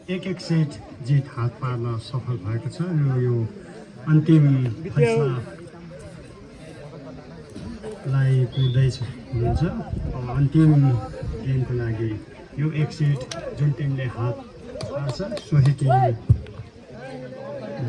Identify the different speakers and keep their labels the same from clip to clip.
Speaker 1: एक सेट जित हात पार्न सफल भएको छ र यो अन्तिम फैसलालाई पुग्दैछ हुनुहुन्छ। अन्तिम गेमको लागि यो एक सेट जुन टिमले हात पार्छ सोही टिम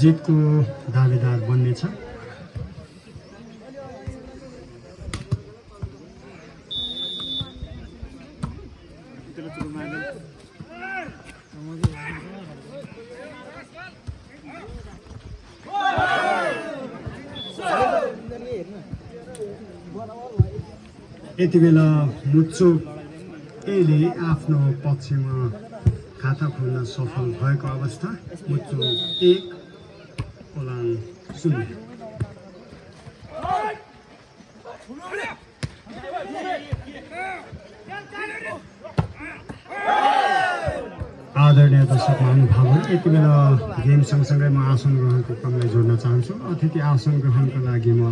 Speaker 1: जितको दावेदार बन्नेछ। यति बेला मुचुक एले आफ्नो पक्षमा खाता खोल्न सफल भएको अवस्था। मुचुक 1 ओलाङ 0। आदरणीय दर्शक महानुभावहरू, यति बेला गेम सँगसँगै म आसन ग्रहणको क्रमलाई जोड्न चाहन्छु। अतिथि आसन ग्रहणको लागि म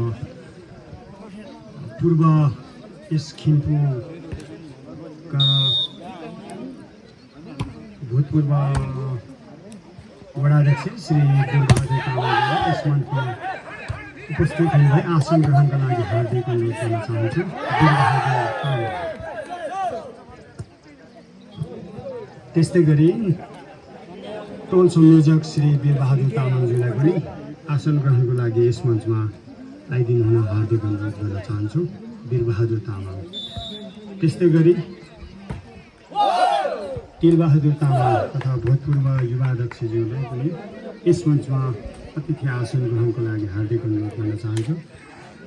Speaker 1: पूर्व यस खिम्पुका भूतपूर्व वडाध्यक्ष श्री दुर्गाबहादुर तामाङले यस मञ्चमा उपस्थित हुनुभई आसन ग्रहणका लागि हार्दिक अनुरोध गर्न चाहन्छु। दुर्गाबहादुर तामाङ। त्यस्तै गरी टोल संयोजक श्री वीरबहादुर तामाङज्यूलाई पनि आसन ग्रहणको लागि यस मञ्चमा आइदिनु हुन हार्दिक अनुरोध गर्न चाहन्छु। वीरबहादुर तामाङ। त्यस्तै गरी वीरबहादुर तामाङ तथा भूतपूर्व युवा अध्यक्षज्यूलाई पनि यस मञ्चमा अतिथि आसन ग्रहणको लागि हार्दिक अनुरोध गर्न चाहन्छु।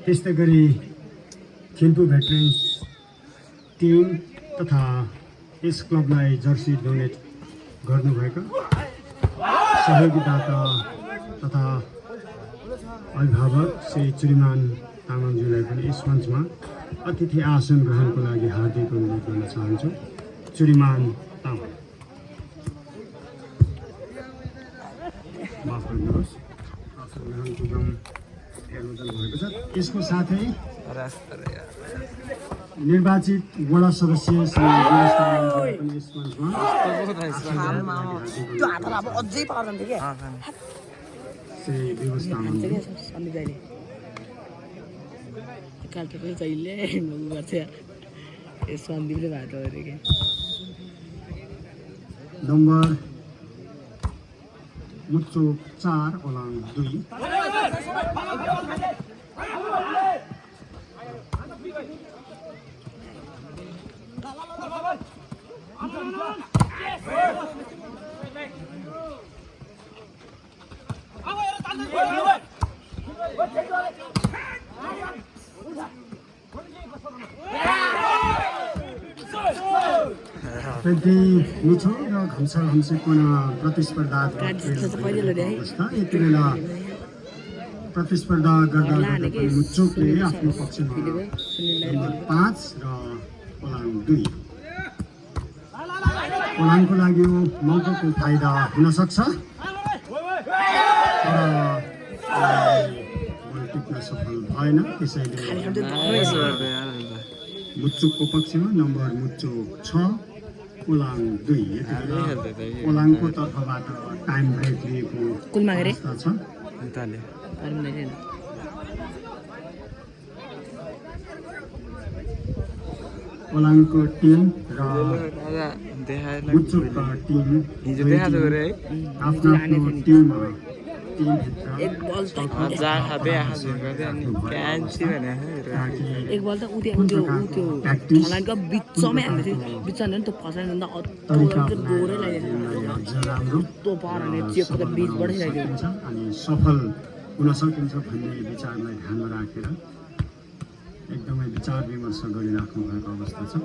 Speaker 1: त्यस्तै गरी खिम्पु भेटरेन्स टिम तथा यस क्लबलाई जर्सी डोनेट गर्नुभएका सहयोगीदाता तथा अभिभावक श्री चुरिमान तामाङज्यूलाई पनि यस मञ्चमा अतिथि आसन ग्रहणको लागि हार्दिक अनुरोध गर्न चाहन्छु। चुरिमान तामाङ। माफ गर्नुहोस्, आसन ग्रहणको क्रम हेर्नु भएको छ। यसको साथै निर्वाचित वडा सदस्य श्री दिनेश तामाङज्यूलाई पनि यस मञ्चमा श्री दिवस तामाङज्यू।
Speaker 2: काल्टो चाहिए गर्छ सन्दीपले भात अरे के
Speaker 1: नम्बर मुचुक 4 ओलाङ 2। मिठो र घमसा घम्सीपूर्ण प्रतिस्पर्धा अवस्था। यति बेला प्रतिस्पर्धा गर्दा मुचुकले आफ्नो पक्षमा नम्बर 5 र ओलाङ 2। ओलाङको लागि यो मौकाको फाइदा हुन सक्छ बल टिप्न सफल भएन। त्यसैले मुचुकको पक्षमा नम्बर मुचुक 6 ओलाङ 2। ओलाङको तर्फबाट टाइम ब्रेक लिएको अवस्था छ। ओलाङको टिम र मुचुकको टिम आफ्नो टिमभित्र
Speaker 2: एक बल त ठलानको बिचमै हाल्दै थियो। बिचमा नि त फसायो नि त डोरै लाग्यो त्यो पाराले चेकको त बिचबाटै लाग्यो।
Speaker 1: अनि सफल हुन सकिन्छ भन्ने विचारलाई ध्यानमा राखेर एकदमै विचार विमर्श गरिराख्नु भएको अवस्था छ।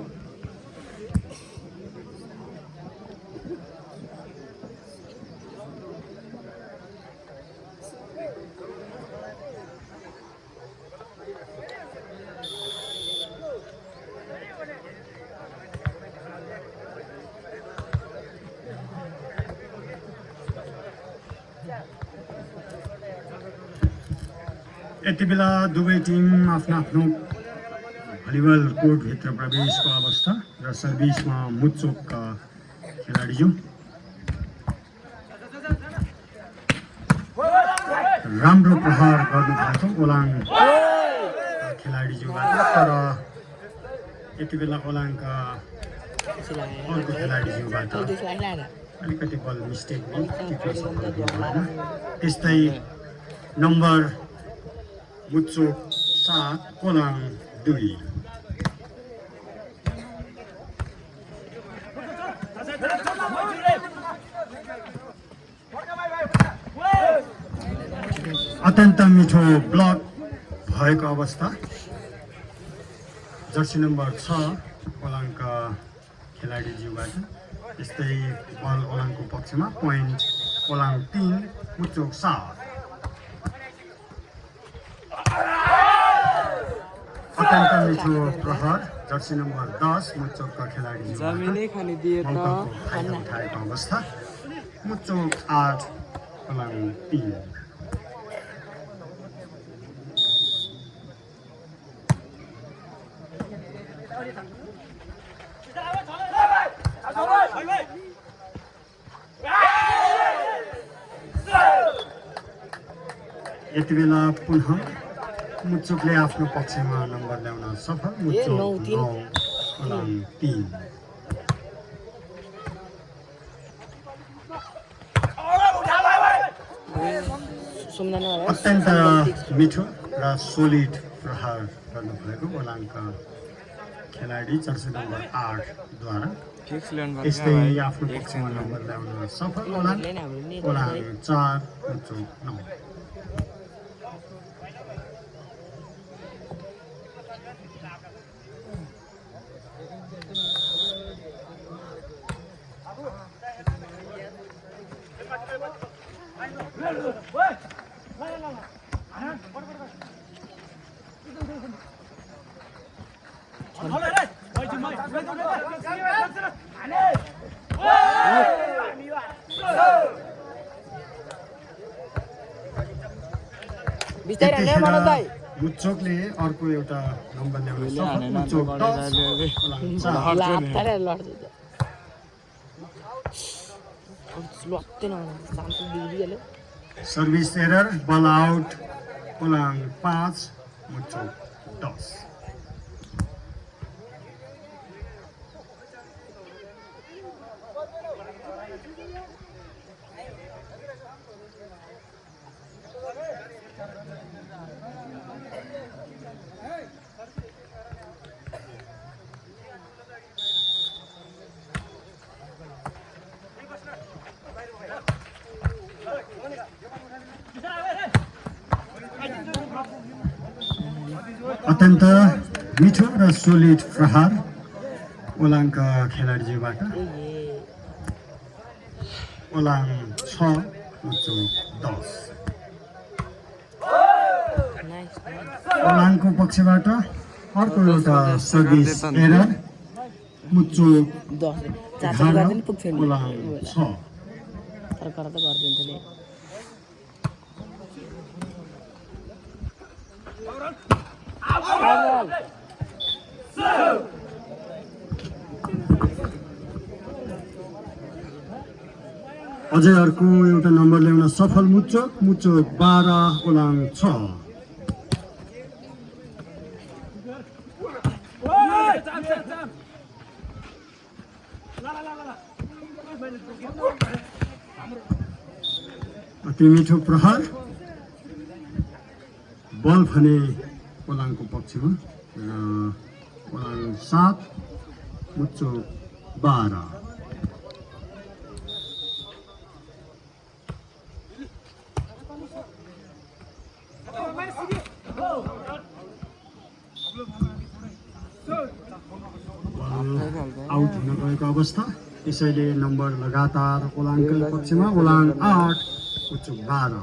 Speaker 1: यति बेला दुवै टिम आफ्नो आफ्नो भलिबल कोर्टभित्र प्रवेशको अवस्था र सर्भिसमा मुचुकका खेलाडीज्यू राम्रो प्रहार गर्नुभएको ओलाङ खेलाडीज्यूबाट, तर यति बेला ओलाङका अर्को खेलाडीज्यूबाट अलिकति बल मिस्टेक भयो। त्यस्तै नम्बर मुचोक 7 ओलाङ 2। अत्यन्त मिठो ब्लक भएको अवस्था। Jersey number 6 ओलाङका खेलाडीज्यूबाट। त्यस्तै बल ओलाङको पक्षमा, पोइन्ट ओलाङ 3 मुचोक 7। अत्यन्त मिठो प्रहार जर्सी नम्बर 10 मुचोकका खेलाडीज्यूबाट उठाएको अवस्था। मुचोक 8 ओलाङ 3। यति बेला पुनः मुचुकले आफ्नो पक्षमा नम्बर ल्याउन सफल। मुचुक 9 ओलाङ 3। अत्यन्त मिठो र सोलिड प्रहार गर्नुभएको ओलाङका खेलाडी जर्सी नम्बर 8 द्वारा। यस्तै आफ्नो पक्षमा नम्बर ल्याउन सफल ओलाङ 4 मुचुक 9। मुचोकले अर्को एउटा नम्बर ल्याउन सफल। मुचोक 10 ओलाङ 4। सर्भिस एरर, बल आउट ओलाङ 5 मुचोक 10। अत्यन्त मिठो र सोलिड प्रहार ओलाङका खेलाडीज्यूबाट। ओलाङ 6 मुचोक 10। ओलाङको पक्षबाट अर्को एउटा सर्भिस एरर। मुचोक 11 ओलाङ 6। अझै अर्को एउटा नम्बर ल्याउन सफल। मुचोक 12 ओलाङ 6। अति मिठो प्रहार, बल भने ओलाङको पक्षमा र ओलाङ 7 मुचोक 12। आउट हुन गएको अवस्था। यसैले नम्बर लगातार ओलाङकै पक्षमा। ओलाङ 8 मुचोक 12।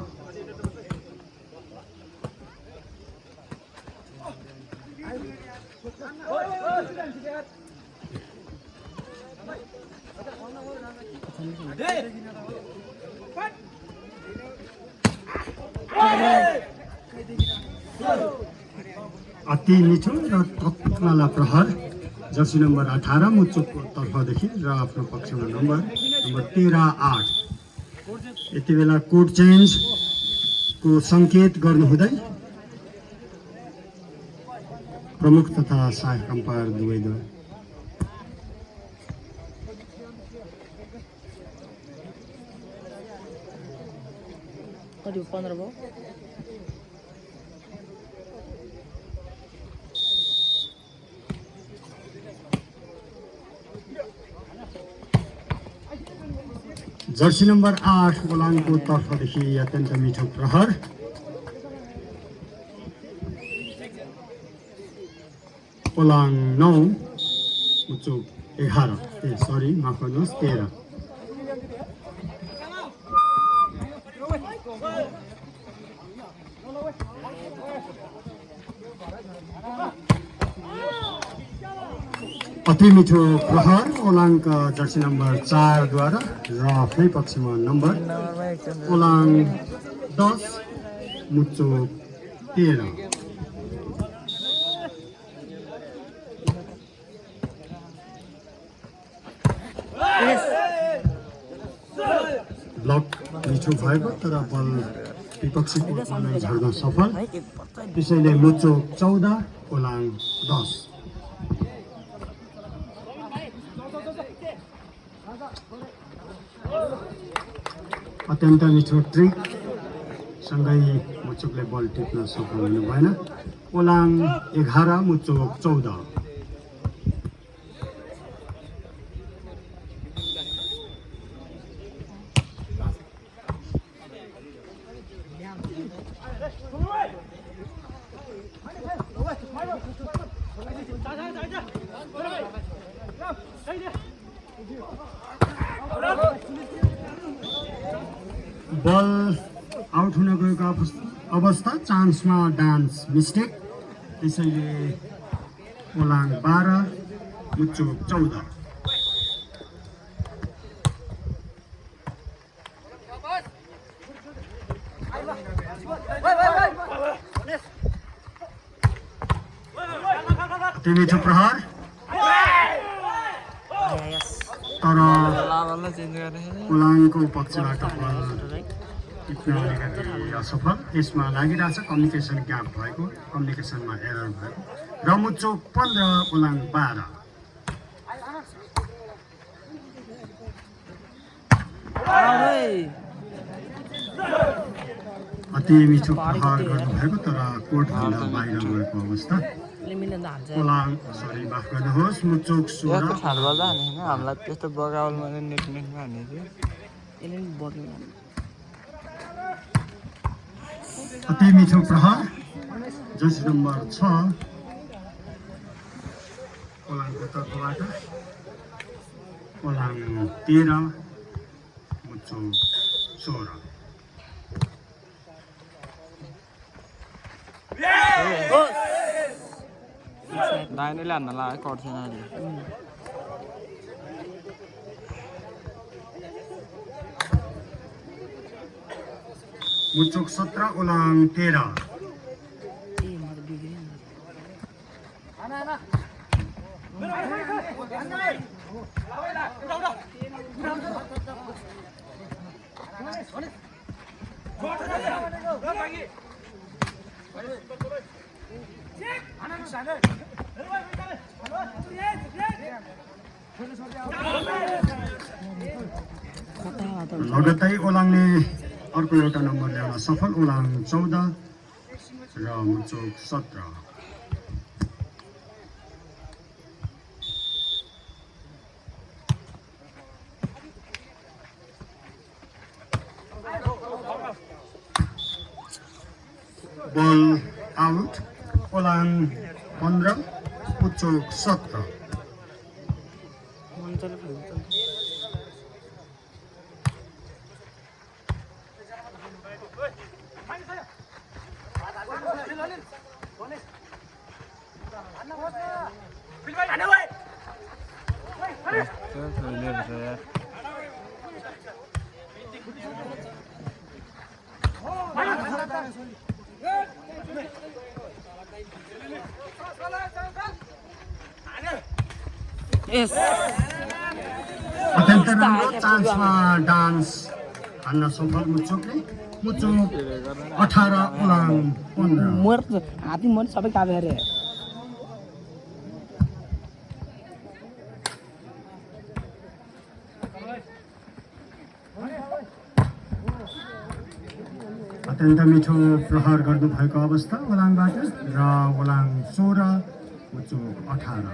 Speaker 1: अति मिठो र तत्काला प्रहार जर्सी नम्बर 18 मुचोकको तर्फदेखि र आफ्नो पक्षमा नम्बर 13 8। यति बेला कोड चेन्ज को सङ्केत गर्नुहुँदै प्रमुख तथा सहायक अम्पायर दुवैद्वारा
Speaker 2: कति 15 भयो
Speaker 1: जर्सी नम्बर 8 ओलाङको तर्फदेखि अत्यन्त मिठो प्रहार ओलाङ 9 मुचुक 11 सरी माफ गर्नुहोस् 13 अति मिठो प्रहार ओलाङका जर्सी नम्बर 4 द्वारा र आफ्नै पक्षमा नम्बर ओलाङ 10 मुचुक 13 ब्लक मिठो भएको तर बल विपक्षी कोर्टमा झर्न सफल त्यसैले मुचुक 14 ओलाङ 10 अत्यन्त मिठो ट्रिक सँगै मुचुकले बल टिप्न सफल हुनु भएन ओलाङ 11 मुचुक 14 बल आउट हुन गएको अवस्था चान्समा डान्स मिस्टेक त्यसैले ओलाङ 12 मुचुक 14 अति मिठो प्रहार तर ओलाङको पक्षबाट बल टिप्न अलिकति असफल यसमा लागिरहेछ कम्युनिकेसन ग्याप भएको कम्युनिकेसनमा एरर भएको र मुचुक 15 ओलाङ 12 अति मिठो प्रहार गर्नुभएको तर कोर्टभन्दा बाहिर गएको अवस्था ओलाङ सरी माफ गर्नुहोस् मुचुक 16
Speaker 3: हामीलाई त्यस्तो बगावलमा नेटमा हान्ने थियो
Speaker 1: अति मिठो प्रहार जर्सी नम्बर 6 ओलाङको तर्फबाट ओलाङ 13 मुचुक 16
Speaker 3: दाइनेले हान्न लाग्यो कट्थेन अहिले
Speaker 1: मुचुक 17 ओलाङ 13 लगत्तै ओलाङले अर्को एउटा नम्बर ल्याउन सफल ओलाङ 14 र मुचुक 17 बल आउट ओलाङ 15 मुचुक 17
Speaker 2: Yes.
Speaker 1: अत्यन्त राम्रो चान्समा डान्स हान्न सफल मुचुकले। मुचुक 18 ओलाङ 15।
Speaker 2: मर्छ हात्ती मन सबै काबे अरे
Speaker 1: अत्यन्त मिठो प्रहार गर्नुभएको अवस्था ओलाङबाट र ओलाङ 16 मुचुक 18।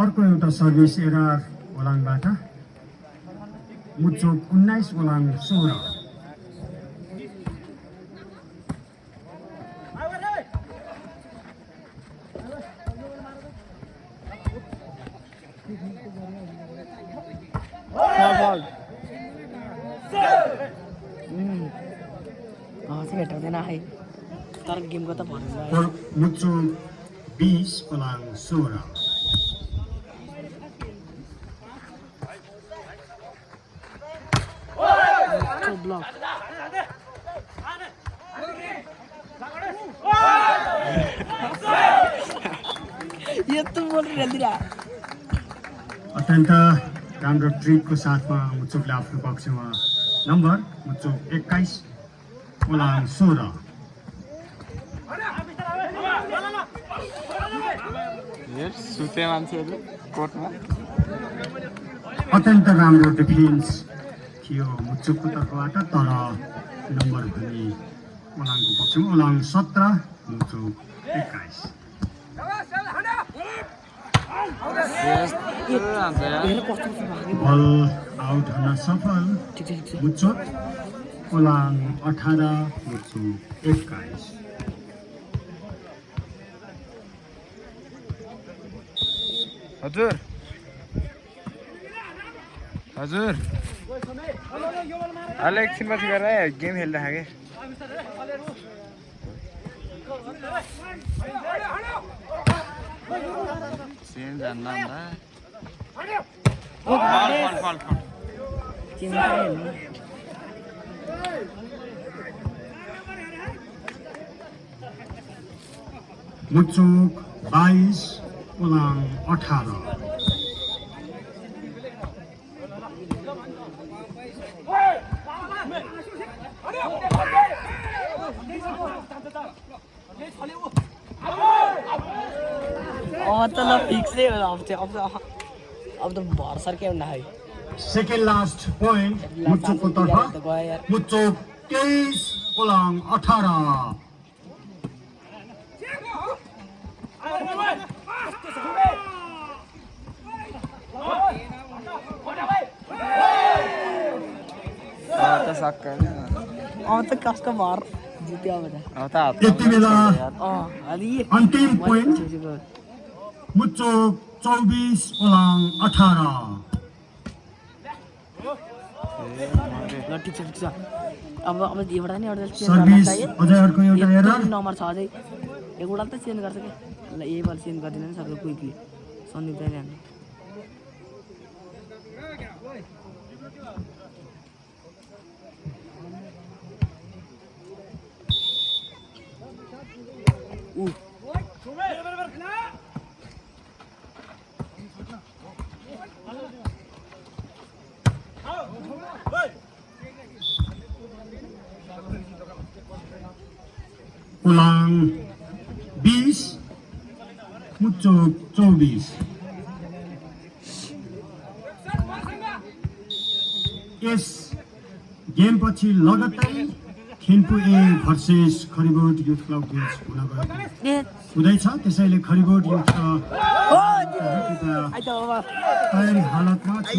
Speaker 1: अर्को एउटा सर्भिस एरर ओलाङबाट। मुचुक 19 ओलाङ 16।
Speaker 2: चाहिँ भेटाउँदैन है तर गेमको त भन्नु
Speaker 1: मुचुक 20 ओलाङ 16।
Speaker 2: ब्लक यस्तो बोल रेलिरा
Speaker 1: अत्यन्त राम्रो ट्रिकको साथमा मुचुकले आफ्नो पक्षमा नम्बर मुचुक 21 ओलाङ 16।
Speaker 3: सुते मान्छेहरू कोर्टमा
Speaker 1: अत्यन्त राम्रो डिफेन्स थियो मुचुकको तर्फबाट तर नम्बर भने ओलाङको पक्षमा ओलाङ 17 मुचुक 21। बल आउट हुन सफल मुचुक ओलाङ 18 मुचुक 21।
Speaker 3: हजुर हजुर अहिले एकछिन पछि गएर गेम खेलिरहेको के जान्न
Speaker 1: मुचुक 22 ओलाङ 18।
Speaker 2: त ल फिक्सै हो अब त भरसर के हुँदा है
Speaker 1: सेकेन्ड लास्ट पोइन्ट मुचुकको तर्फ। मुचुक 23 ओलाङ 18।
Speaker 2: अब त कसको भर जित्यो अब
Speaker 1: यति बेला
Speaker 2: अलि
Speaker 1: अन्तिम पोइन्ट मुचुक 24 ओलाङ 18।
Speaker 2: ल ठिक छ अब एउटा नि एउटा
Speaker 1: सर्भिस अझै अर्को एउटा एरर
Speaker 2: नम्बर छ अझै एउटा त चेन्ज गर्छ कि ल यही बार चेन्ज गरिदिनु नि सबै क्विकली सन्दीप दाइले हाल्नु
Speaker 1: ओलाङ 20 मुचुक 24। यस गेमपछि लगत्तै थिम्पू ए versus Kharibot youth club match हुन गएको हुँदैछ। त्यसैले खरिबोट युथ तयारी हालतमा